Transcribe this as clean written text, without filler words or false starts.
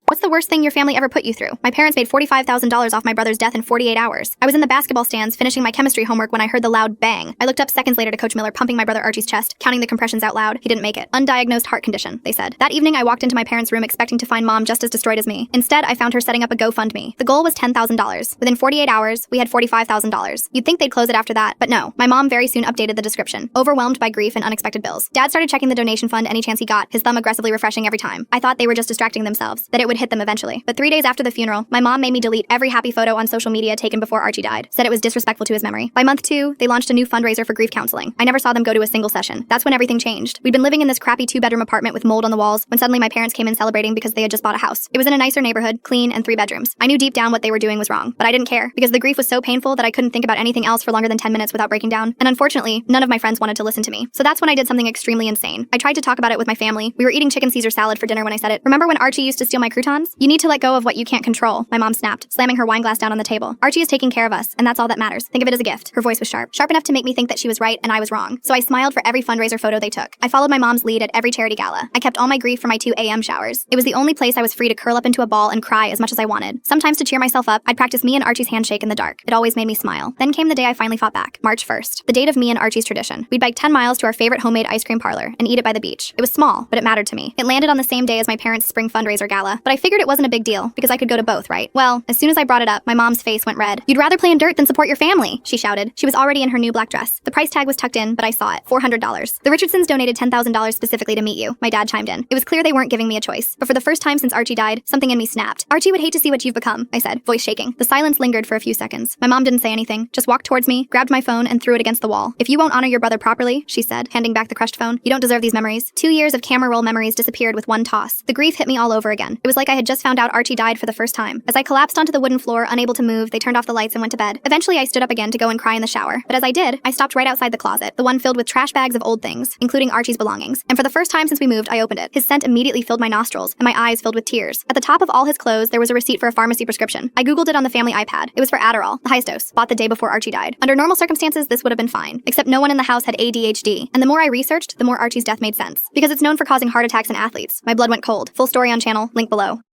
What's the worst thing your family ever put you through? My parents made $45,000 off my brother's death in 48 hours. I was in the basketball stands finishing my chemistry homework when I heard the loud bang. I looked up seconds later to Coach Miller pumping my brother Archie's chest, counting the compressions out loud. He didn't make it. Undiagnosed heart condition, they said. That evening, I walked into my parents' room expecting to find Mom just as destroyed as me. Instead, I found her setting up a GoFundMe. The goal was $10,000. Within 48 hours, we had $45,000. You'd think they'd close it after that, but no. My mom very soon updated the description. Overwhelmed by grief and unexpected bills. Dad started checking the donation fund any chance he got, his thumb aggressively refreshing every time. I thought they were just distracting themselves, that it would hit them eventually. But 3 days after the funeral, my mom made me delete every happy photo on social media taken before Archie died. Said it was disrespectful to his memory. By month 2, they launched a new fundraiser for grief counseling. I never saw them go to a single session. That's when everything changed. We'd been living in this crappy 2-bedroom apartment with mold on the walls when suddenly my parents came in celebrating because they had just bought a house. It was in a nicer neighborhood, clean, and 3 bedrooms. I knew deep down what they were doing was wrong, but I didn't care because the grief was so painful that I couldn't think about anything else for longer than 10 minutes without breaking down. And unfortunately, none of my friends wanted to listen to me. So that's when I did something extremely insane. I tried to talk about it with my family. We were eating chicken Caesar salad for dinner when I said it. Remember when Archie used to steal my croutons? You need to let go of what you can't control, my mom snapped, slamming her wine glass down on the table. Archie is taking care of us, and that's all that matters. Think of it as a gift. Her voice was sharp. Sharp enough to make me think that she was right and I was wrong. So I smiled for every fundraiser photo they took. I followed my mom's lead at every charity gala. I kept all my grief for my 2 a.m. showers. It was the only place I was free to curl up into a ball and cry as much as I wanted. Sometimes to cheer myself up, I'd practice me and Archie's handshake in the dark. It always made me smile. Then came the day I finally fought back. March 1st. The date of me and Archie's tradition. We'd bike 10 miles to our favorite homemade ice cream parlor and eat it by the beach. It was small, but it mattered to me. It landed on the same day as my parents' spring fundraiser gala, but I figured it wasn't a big deal because I could go to both, right? Well, as soon as I brought it up, my mom's face went red. "You'd rather play in dirt than support your family," she shouted. She was already in her new black dress. The price tag was tucked in, but I saw it. $400. "The Richardsons donated $10,000 specifically to meet you," my dad chimed in. It was clear they weren't giving me a choice, but for the first time since Archie died, something in me snapped. "Archie would hate to see what you've become," I said, voice shaking. The silence lingered for a few seconds. My mom didn't say anything, just walked towards me, grabbed my phone, and threw it against the wall. "If you won't honor your brother properly," she said, handing back the crushed phone, "you don't deserve these memories." 2 years of camera roll memories disappeared with one toss. The grief hit me all over again. It was like I had just found out Archie died for the first time. As I collapsed onto the wooden floor, unable to move, they turned off the lights and went to bed. Eventually, I stood up again to go and cry in the shower. But as I did, I stopped right outside the closet, the one filled with trash bags of old things, including Archie's belongings. And for the first time since we moved, I opened it. His scent immediately filled my nostrils, and my eyes filled with tears. At the top of all his clothes, there was a receipt for a pharmacy prescription. I googled it on the family iPad. It was for Adderall, the highest dose, bought the day before Archie died. Under normal circumstances, this would have been fine, except no one in the house had ADHD. And the more I researched, the more Archie's death made sense. Because it's known for causing heart attacks in athletes. My blood went cold. Full story on channel, link below.